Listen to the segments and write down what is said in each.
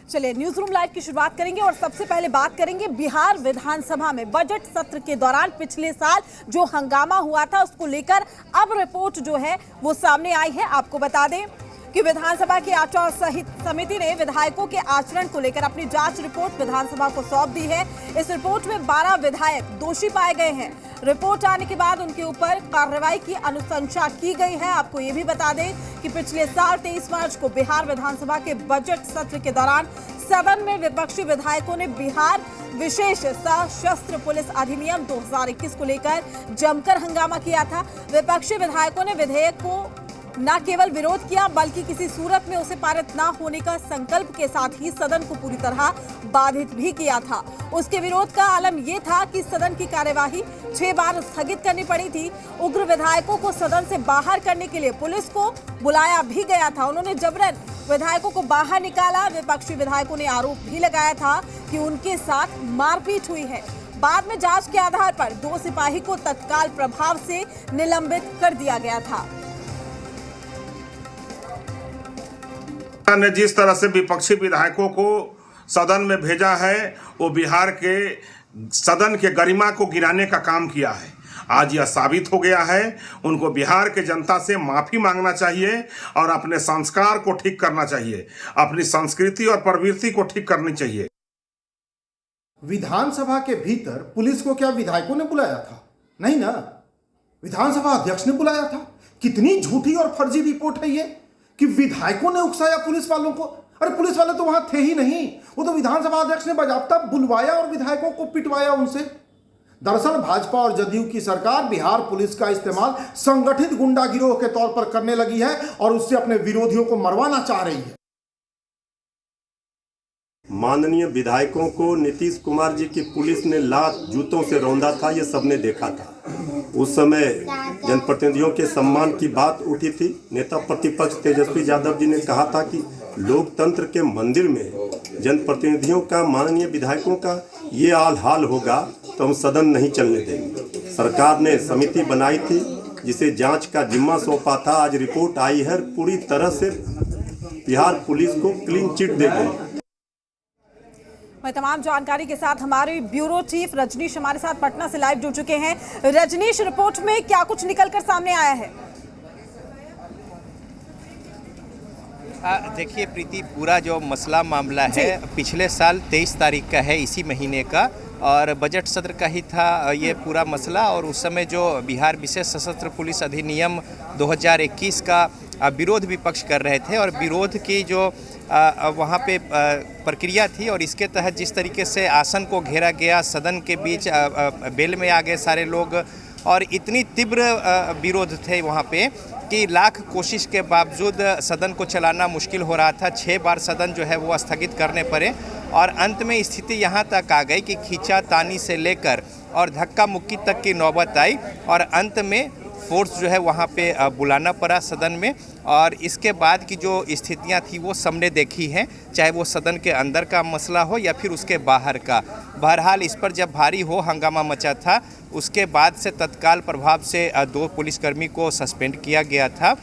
चलिए news room live की शुरुआत करेंगे और सबसे पहले बात करेंगे बिहार विधानसभा में बजट सत्र के दौरान पिछले साल जो हंगामा हुआ था उसको लेकर अब रिपोर्ट जो है वो सामने आई है। आपको बता दें कि विधानसभा की आचार समिति ने विधायकों के आचरण को लेकर अपनी जांच रिपोर्ट विधानसभा को सौंप दी है। इस रिपोर्ट में 12 विधायक दोषी पाए गए हैं। रिपोर्ट आने के बाद उनके ऊपर कार्रवाई की अनुशंसा की गई है। आपको ये भी बता दें कि पिछले साल 23 मार्च को बिहार विधानसभा के बजट सत्र के दौरान सदन में विपक्षी विधायकों ने बिहार विशेष सशस्त्र पुलिस अधिनियम 2021 को लेकर जमकर हंगामा किया था। विपक्षी विधायकों ने विधेयक को न केवल विरोध किया बल्कि किसी सूरत में उसे पारित न होने का संकल्प के साथ ही सदन को पूरी तरह बाधित भी किया था। उसके विरोध का आलम यह था कि सदन की कार्यवाही 6 बार स्थगित करनी पड़ी थी। उग्र विधायकों को सदन से बाहर करने के लिए पुलिस को बुलाया भी गया था। उन्होंने जबरन विधायकों को बाहर निकाला। विपक्षी विधायकों ने आरोप भी लगाया था कि उनके साथ मारपीट हुई है। बाद में जांच के आधार पर 2 सिपाही को तत्काल प्रभाव से निलंबित कर दिया गया था। ने जिस तरह से विपक्षी विधायकों को सदन में भेजा है वो बिहार के सदन के गरिमा को गिराने का काम किया है। आज यह साबित हो गया है। उनको बिहार के जनता से माफी मांगना चाहिए और अपने संस्कार को ठीक करना चाहिए, अपनी संस्कृति और प्रवृत्ति को ठीक करनी चाहिए। विधानसभा के भीतर पुलिस को क्या विधायकों ने बुलाया था? नहीं ना, विधानसभा अध्यक्ष ने बुलाया था। कितनी झूठी और फर्जी रिपोर्ट है ये कि विधायकों ने उकसाया पुलिस वालों को। अरे पुलिस वाले तो वहां थे ही नहीं, वो तो विधानसभा अध्यक्ष ने बाकायदा बुलवाया और विधायकों को पिटवाया उनसे। दरअसल भाजपा और जदयू की सरकार बिहार पुलिस का इस्तेमाल संगठित गुंडा गिरोह के तौर पर करने लगी है और उससे अपने विरोधियों को मरवाना चाह रही है। माननीय विधायकों को नीतीश कुमार जी की पुलिस ने लात जूतों से रौंदा था, ये सबने देखा था। उस समय जनप्रतिनिधियों के सम्मान की बात उठी थी। नेता प्रतिपक्ष तेजस्वी यादव जी ने कहा था कि लोकतंत्र के मंदिर में जनप्रतिनिधियों का, माननीय विधायकों का ये हाल होगा तो हम सदन नहीं चलने देंगे। सरकार ने समिति बनाई थी जिसे जांच का जिम्मा सौंपा था। आज रिपोर्ट आई है, पूरी तरह से बिहार पुलिस को क्लीन चिट दे गई। तमाम जानकारी के साथ हमारे ब्यूरो चीफ रजनीश हमारे साथ पटना से लाइव जुड़ चुके हैं। रजनीश, रिपोर्ट में क्या कुछ निकलकर सामने आया है? देखिए प्रीति, पूरा जो मसला मामला है पिछले साल 23 तारीख का है, इसी महीने का, और बजट सत्र का ही था ये पूरा मसला। और उस समय जो बिहार विशेष सशस्त्र पुलिस अधिनियम 2021 का विरोध विपक्ष कर रहे थे और विरोध की जो वहाँ पे प्रक्रिया थी और इसके तहत जिस तरीके से आसन को घेरा गया, सदन के बीच बेल में आ गए सारे लोग और इतनी तीव्र विरोध थे वहाँ पे कि लाख कोशिश के बावजूद सदन को चलाना मुश्किल हो रहा था। 6 बार सदन जो है वो स्थगित करने पड़े और अंत में स्थिति यहाँ तक आ गई कि खींचातानी से लेकर और धक्का मुक्की तक की नौबत आई और अंत में फोर्स जो है वहाँ पे बुलाना पड़ा सदन में। और इसके बाद की जो स्थितियाँ थी वो सबने देखी हैं, चाहे वो सदन के अंदर का मसला हो या फिर उसके बाहर का। बहरहाल इस पर जब भारी हंगामा मचा था उसके बाद से तत्काल प्रभाव से 2 पुलिसकर्मी को सस्पेंड किया गया था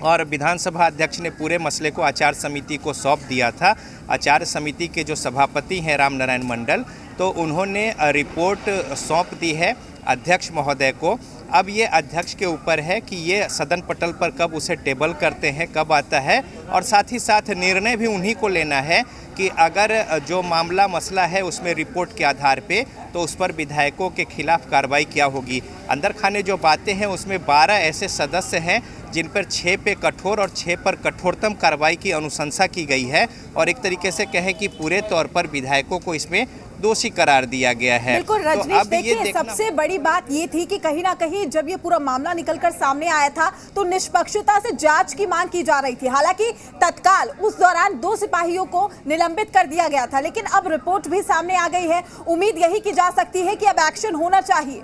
और विधानसभा अध्यक्ष ने पूरे मसले को आचार समिति को सौंप दिया था। आचार समिति के जो सभापति हैं राम नारायण मंडल, तो उन्होंने रिपोर्ट सौंप दी है अध्यक्ष महोदय को। अब ये अध्यक्ष के ऊपर है कि ये सदन पटल पर कब उसे टेबल करते हैं, कब आता है, और साथ ही साथ निर्णय भी उन्हीं को लेना है कि अगर जो मामला मसला है उसमें रिपोर्ट के आधार पे तो उस पर विधायकों के खिलाफ कार्रवाई क्या होगी। अंदर खाने जो बातें हैं उसमें 12 ऐसे सदस्य हैं जिन पर 6 पे कठोर और 6 पर कठोरतम कार्रवाई की अनुशंसा की गई है और एक तरीके से कहें कि पूरे तौर पर विधायकों को इसमें दोषी करार दिया गया है। बिल्कुल रजनीश, तो देखिए सबसे बड़ी बात ये थी कि कहीं ना कहीं जब ये पूरा मामला निकलकर सामने आया था तो निष्पक्षता से जांच की मांग की जा रही थी। हालांकि तत्काल उस दौरान 2 सिपाहियों को निलंबित कर दिया गया था, लेकिन अब रिपोर्ट भी सामने आ गई है। उम्मीद यही की जा सकती है कि अब एक्शन होना चाहिए।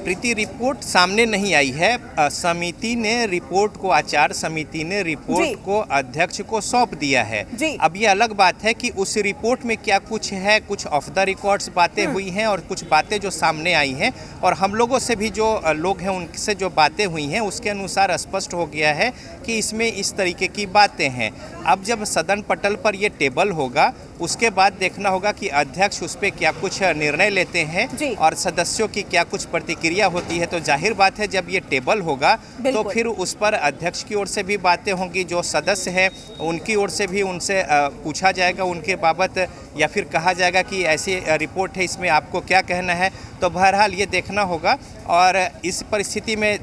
प्रीति रिपोर्ट सामने नहीं आई है। समिति ने रिपोर्ट को, आचार समिति ने रिपोर्ट को अध्यक्ष को सौंप दिया है। अब ये अलग बात है कि उस रिपोर्ट में क्या कुछ है, कुछ ऑफ द रिकॉर्ड्स बातें हुई हैं और कुछ बातें जो सामने आई हैं, और हम लोगों से भी जो लोग हैं उनसे जो बातें हुई हैं उसके अनुसार स्पष्ट हो गया है कि इसमें इस तरीके की बातें हैं। अब जब सदन पटल पर ये टेबल होगा उसके बाद देखना होगा कि अध्यक्ष उस पर क्या कुछ निर्णय लेते हैं और सदस्यों की क्या कुछ प्रतिक्रिया होती है। तो जाहिर बात है जब ये टेबल होगा तो फिर उस पर अध्यक्ष की ओर से भी बातें होंगी, जो सदस्य हैं उनकी ओर से भी उनसे पूछा जाएगा उनके बाबत, या फिर कहा जाएगा कि ऐसी रिपोर्ट है, इसमें आपको क्या कहना है। तो बहरहाल ये देखना होगा। और इस परिस्थिति में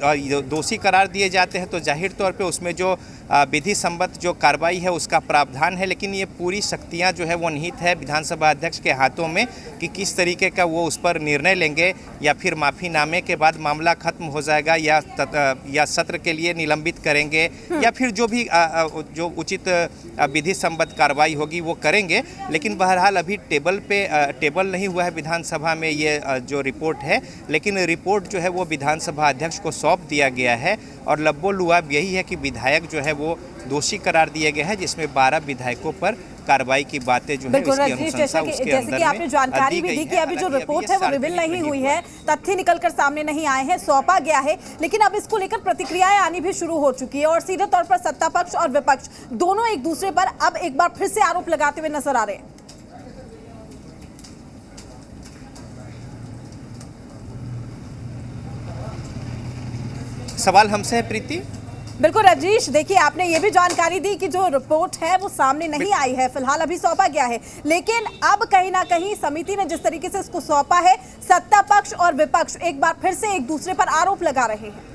दोषी करार दिए जाते हैं तो जाहिर तौर पे उसमें जो विधि सम्मत जो कार्रवाई है उसका प्रावधान है, लेकिन ये पूरी शक्तियां जो है वो निहित है विधानसभा अध्यक्ष के हाथों में कि किस तरीके का वो उस पर निर्णय लेंगे, या फिर माफ़ीनामे के बाद मामला खत्म हो जाएगा, या सत्र के लिए निलंबित करेंगे, या फिर जो भी जो उचित विधि सम्मत कार्रवाई होगी वो करेंगे। लेकिन बहरहाल अभी टेबल नहीं हुआ है विधानसभा में ये जो रिपोर्ट है, लेकिन रिपोर्ट जो है वो विधानसभा अध्यक्ष को सौंप दिया गया है। और लब्बो लुआब यही है कि विधायक जो है वो दोषी करार दिए गए हैं, जिसमें 12 विधायकों पर कार्रवाई की बातें जो है उसकी अनुशंसा उसके अंदर जैसे कि आपने जानकारी भी दी कि अभी जो रिपोर्ट है वो रिवील नहीं हुई है, तथ्य निकलकर सामने नहीं आए हैं, सौंपा गया है, लेकिन अब इसको लेकर प्रतिक्रियाएं आनी भी शुरू हो चुकी है और सीधे तौर पर सत्ता पक्ष और विपक्ष दोनों एक दूसरे पर अब एक बार फिर से आरोप लगाते हुए नजर आ रहे हैं। सवाल हमसे है प्रीति। बिल्कुल रजनीश, देखिए आपने ये भी जानकारी दी कि जो रिपोर्ट है वो सामने नहीं आई है, फिलहाल अभी सौंपा गया है, लेकिन अब कहीं ना कहीं समिति ने जिस तरीके से इसको सौंपा है, सत्ता पक्ष और विपक्ष एक बार फिर से एक दूसरे पर आरोप लगा रहे हैं।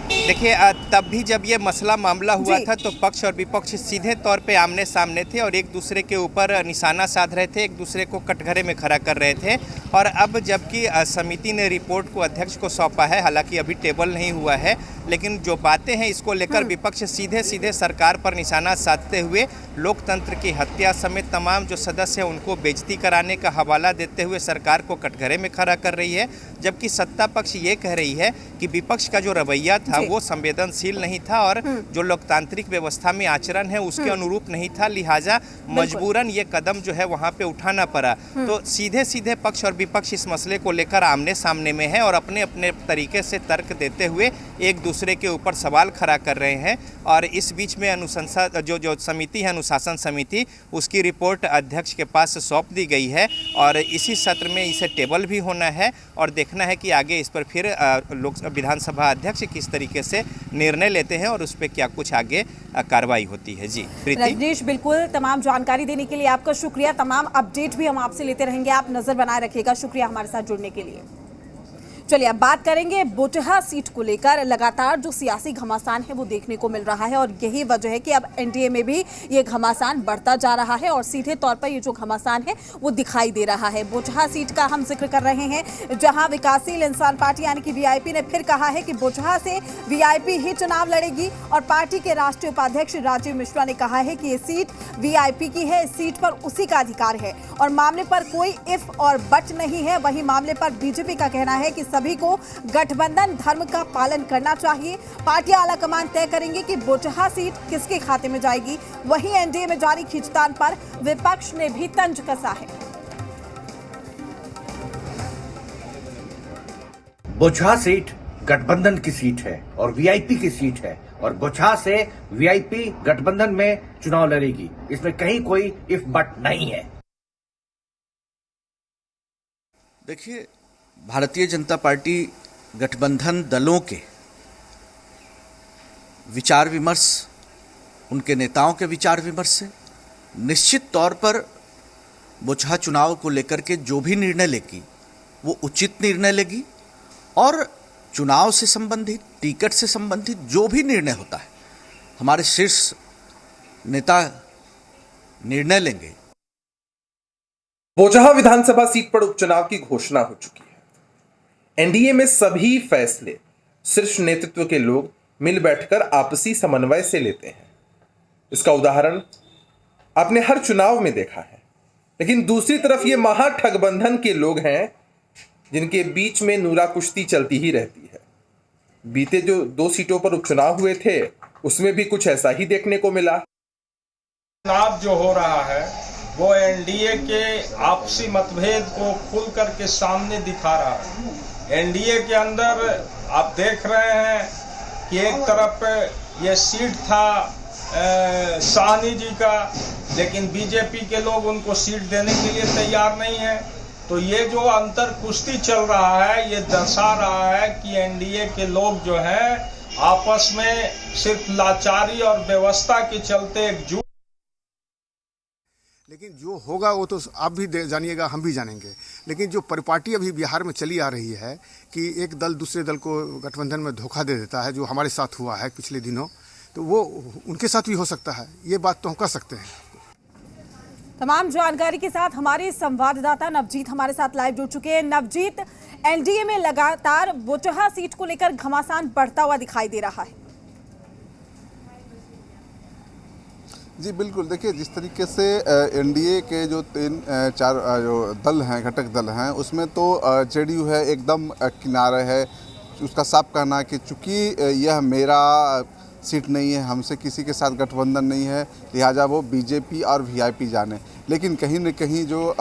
देखिए तब भी जब ये मसला मामला हुआ था तो पक्ष और विपक्ष सीधे तौर पे आमने सामने थे और एक दूसरे के ऊपर निशाना साध रहे थे, एक दूसरे को कटघरे में खड़ा कर रहे थे। और अब जबकि समिति ने रिपोर्ट को अध्यक्ष को सौंपा है, हालांकि अभी टेबल नहीं हुआ है, लेकिन जो बातें हैं इसको लेकर विपक्ष सीधे सीधे सरकार पर निशाना साधते हुए लोकतंत्र की हत्या समेत तमाम जो सदस्य हैं उनको बेइज्जती कराने का हवाला देते हुए सरकार को कटघरे में खड़ा कर रही है। जबकि सत्ता पक्ष ये कह रही है कि विपक्ष का जो रवैया था वो संवेदनशील नहीं था और जो लोकतांत्रिक व्यवस्था में आचरण है उसके अनुरूप नहीं था, लिहाजा मजबूरन ये कदम जो है वहाँ पे उठाना पड़ा। तो सीधे सीधे पक्ष और विपक्ष इस मसले को लेकर आमने सामने में है और अपने अपने तरीके से तर्क देते हुए एक दूसरे के ऊपर सवाल खड़ा कर रहे हैं। और इस बीच में अनुशंसा जो समिति है, अनुशासन समिति, उसकी रिपोर्ट अध्यक्ष के पास सौंप दी गई है और इसी सत्र में इसे टेबल भी होना है और देखना है कि आगे इस पर फिर विधानसभा अध्यक्ष किस तरीके से निर्णय लेते हैं और उस पर क्या कुछ आगे कार्रवाई होती है। जी प्रीति। रजनीश, बिल्कुल तमाम जानकारी देने के लिए आपका शुक्रिया, तमाम अपडेट भी हम आपसे लेते रहेंगे, आप नजर बनाए रखिएगा। शुक्रिया हमारे साथ जुड़ने के लिए। चलिए अब बात करेंगे बोचहा सीट को लेकर। लगातार जो सियासी घमासान है वो देखने को मिल रहा है और यही वजह है कि अब एनडीए में भी ये घमासान बढ़ता जा रहा है और सीधे तौर पर ये जो घमासान है वो दिखाई दे रहा है। बोचहा सीट का हम जिक्र कर रहे हैं, जहां विकासशील इंसान पार्टी यानी कि वीआईपी ने फिर कहा है कि बोचहा से वीआईपी ही चुनाव लड़ेगी और पार्टी के राष्ट्रीय उपाध्यक्ष राजीव मिश्रा ने कहा है कि ये सीट वीआईपी की है, इस सीट पर उसी का अधिकार है और मामले पर कोई इफ और बट नहीं है। वहीं मामले पर बीजेपी का कहना है कि सभी को गठबंधन धर्म का पालन करना चाहिए। पार्टी आलाकमान तय करेंगे कि बोचहा सीट किसके खाते में जाएगी। वहीं एनडीए में जारी खींचतान पर विपक्ष ने भी तंज कसा है। बोचहा सीट गठबंधन की सीट है और वीआईपी की सीट है और बोचहा से वीआईपी गठबंधन में चुनाव लड़ेगी, इसमें कहीं कोई इफ बट नहीं है। देखिए, भारतीय जनता पार्टी गठबंधन दलों के विचार विमर्श, उनके नेताओं के विचार विमर्श से निश्चित तौर पर बोचहा चुनाव को लेकर के जो भी निर्णय लेगी वो उचित निर्णय लेगी और चुनाव से संबंधित, टिकट से संबंधित जो भी निर्णय होता है हमारे शीर्ष नेता निर्णय लेंगे। बोचहा विधानसभा सीट पर उपचुनाव की घोषणा हो चुकी है। एनडीए में सभी फैसले शीर्ष नेतृत्व के लोग मिल बैठकर आपसी समन्वय से लेते हैं। इसका उदाहरण आपने हर चुनाव में देखा है। लेकिन दूसरी तरफ ये महाठगबंधन के लोग हैं जिनके बीच में नूरा कुश्ती चलती ही रहती है। बीते जो 2 सीटों पर उपचुनाव हुए थे उसमें भी कुछ ऐसा ही देखने को मिला। चुनाव जो हो रहा है वो एनडीए के आपसी मतभेद को खुल करके सामने दिखा रहा है। एनडीए के अंदर आप देख रहे हैं कि एक तरफ ये सीट था साहनी जी का, लेकिन बीजेपी के लोग उनको सीट देने के लिए तैयार नहीं है। तो ये जो अंतर कुश्ती चल रहा है ये दर्शा रहा है कि एनडीए के लोग जो हैं आपस में सिर्फ लाचारी और व्यवस्था के चलते एकजुट। लेकिन जो होगा वो तो आप भी जानिएगा, हम भी जानेंगे। लेकिन जो परिपाटी अभी बिहार में चली आ रही है कि एक दल दूसरे दल को गठबंधन में धोखा दे देता है, जो हमारे साथ हुआ है पिछले दिनों, तो वो उनके साथ भी हो सकता है। ये बात तो हम कह सकते हैं। तमाम जानकारी के साथ हमारे संवाददाता नवजीत हमारे साथ लाइव जुड़ चुके हैं। नवजीत, एनडीए में लगातार बोचहा सीट को लेकर घमासान बढ़ता हुआ दिखाई दे रहा है। जी बिल्कुल, देखिए जिस तरीके से एनडीए के जो 3-4 जो दल हैं, घटक दल हैं, उसमें तो जेडीयू है एकदम किनारे है। उसका साफ कहना है कि चूंकि यह मेरा सीट नहीं है, हमसे किसी के साथ गठबंधन नहीं है, लिहाजा वो बीजेपी और वीआईपी जाने। लेकिन कहीं न कहीं जो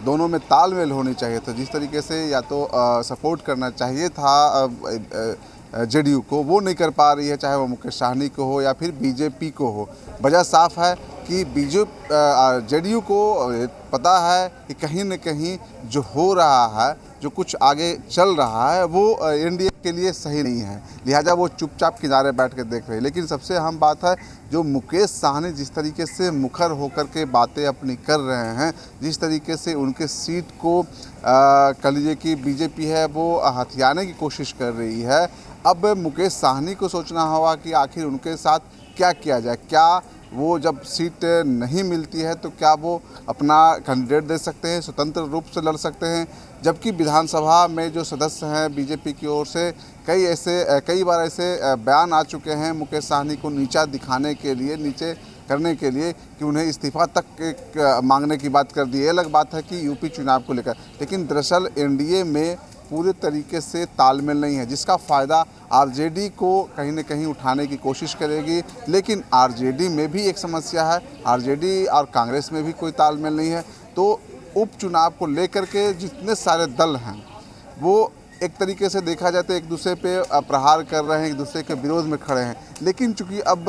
दोनों में तालमेल होनी चाहिए था, जिस तरीके से या तो सपोर्ट करना चाहिए था जेडीयू को, वो नहीं कर पा रही है, चाहे वो मुकेश साहनी को हो या फिर बीजेपी को हो। वजह साफ है कि जेडीयू को पता है कि कहीं न कहीं जो हो रहा है, जो कुछ आगे चल रहा है, वो एनडीए के लिए सही नहीं है, लिहाजा वो चुपचाप किनारे बैठ कर देख रहे हैं। लेकिन सबसे अहम बात है, जो मुकेश साहनी जिस तरीके से मुखर होकर के बातें अपनी कर रहे हैं, जिस तरीके से उनके सीट को कह लीजिए कि बीजेपी है वो हथियाने की कोशिश कर रही है। अब मुकेश साहनी को सोचना होगा कि आखिर उनके साथ क्या किया जाए। क्या वो जब सीट नहीं मिलती है तो क्या वो अपना कैंडिडेट दे सकते हैं, स्वतंत्र रूप से लड़ सकते हैं, जबकि विधानसभा में जो सदस्य हैं बीजेपी की ओर से कई बार ऐसे बयान आ चुके हैं मुकेश साहनी को नीचा दिखाने के लिए, नीचे करने के लिए, कि उन्हें इस्तीफा तक मांगने की बात कर दी। ये अलग बात है कि यूपी चुनाव को लेकर, लेकिन दरअसल एनडीए में पूरे तरीके से तालमेल नहीं है, जिसका फ़ायदा आरजेडी को कहीं न कहीं उठाने की कोशिश करेगी। लेकिन आरजेडी में भी एक समस्या है, आरजेडी और कांग्रेस में भी कोई तालमेल नहीं है। तो उपचुनाव को लेकर के जितने सारे दल हैं वो एक तरीके से देखा जाए तो एक दूसरे पे प्रहार कर रहे हैं, एक दूसरे के विरोध में खड़े हैं। लेकिन चूंकि अब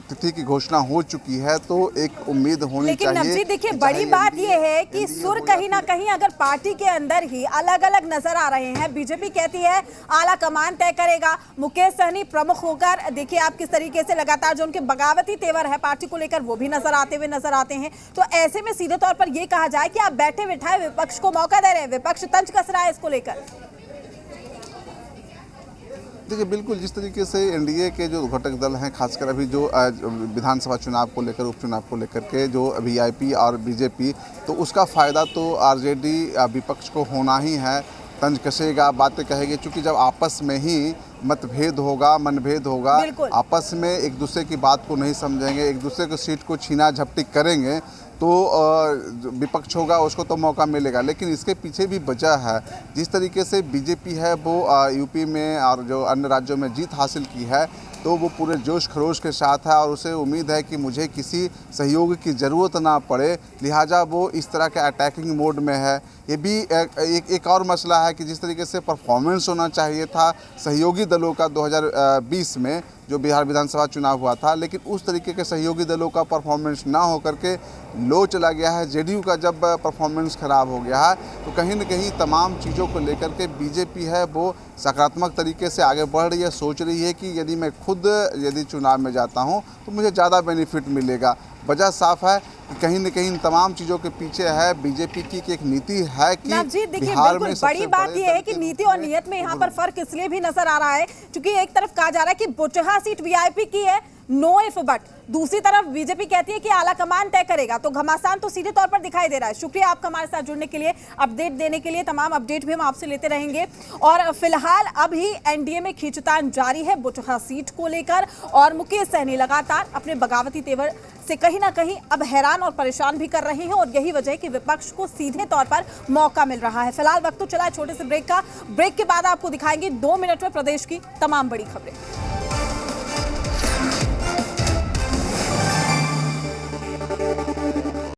तिथि की घोषणा हो चुकी है तो एक उम्मीद होनी चाहिए। लेकिन नवजीत देखिए, बड़ी बात यह है कि सुर कहीं ना कहीं अगर पार्टी के अंदर ही अलग अलग नजर आ रहे हैं। बीजेपी कहती है आला कमान तय करेगा, मुकेश सहनी प्रमुख होकर, देखिए आप किस तरीके से लगातार जो उनके बगावती तेवर है पार्टी को लेकर वो भी नजर आते हैं। तो ऐसे में सीधे तौर पर यह कहा जाए कि आप बैठे बिठाए विपक्ष को मौका दे रहे हैं, विपक्ष तंज कस रहा है इसको लेकर। देखिए बिल्कुल, जिस तरीके से एनडीए के जो घटक दल हैं, खासकर अभी जो विधानसभा चुनाव को लेकर, उपचुनाव को लेकर के जो वीआईपी और बीजेपी, तो उसका फ़ायदा तो आरजेडी विपक्ष को होना ही है, तंज कसेगा, बातें कहेगी। चूँकि जब आपस में ही मतभेद होगा, मनभेद होगा, आपस में एक दूसरे की बात को नहीं समझेंगे, एक दूसरे को सीट को छीना झपटी करेंगे, तो विपक्ष होगा उसको तो मौका मिलेगा। लेकिन इसके पीछे भी वजह है, जिस तरीके से बीजेपी है वो यूपी में और जो अन्य राज्यों में जीत हासिल की है, तो वो पूरे जोश खरोश के साथ है और उसे उम्मीद है कि मुझे किसी सहयोग की ज़रूरत ना पड़े, लिहाजा वो इस तरह के अटैकिंग मोड में है। ये भी एक और मसला है कि जिस तरीके से परफॉर्मेंस होना चाहिए था सहयोगी दलों का 2020 में जो बिहार विधानसभा चुनाव हुआ था, लेकिन उस तरीके के सहयोगी दलों का परफॉर्मेंस ना होकर के लो चला गया है। जेडीयू का जब परफॉर्मेंस खराब हो गया है तो कहीं न कहीं तमाम चीज़ों को लेकर के बीजेपी है वो सकारात्मक तरीके से आगे बढ़ रही है, सोच रही है कि यदि मैं खुद चुनाव में जाता हूं तो मुझे ज़्यादा बेनिफिट मिलेगा। वजह साफ है कि कहीं न कहीं तमाम चीज़ों के पीछे है बीजेपी की एक नीति है कि बिहार में बड़ी बात यह है कि नीति और नियत में यहाँ पर फर्क इसलिए भी नजर आ रहा है क्योंकि एक तरफ कहा जा रहा है कि बोचहा सीट वीआईपी की है, नो इफ बट, दूसरी तरफ बीजेपी कहती है कि आला कमान तय करेगा। तो घमासान तो सीधे तौर पर दिखाई दे रहा है। शुक्रिया आपका हमारे साथ जुड़ने के लिए, अपडेट देने के लिए। तमाम अपडेट भी हम आपसे लेते रहेंगे। और फिलहाल अभी एनडीए में खींचतान जारी है बोचहा सीट को लेकर और मुकेश सहनी लगातार अपने बगावती तेवर से कहीं ना कहीं अब हैरान और परेशान भी कर रहे हैं और यही वजह है कि विपक्ष को सीधे तौर पर मौका मिल रहा है। फिलहाल वक्त तो चला है छोटे से ब्रेक का। ब्रेक के बाद आपको दिखाएंगे 2 मिनट में प्रदेश की तमाम बड़ी खबरें।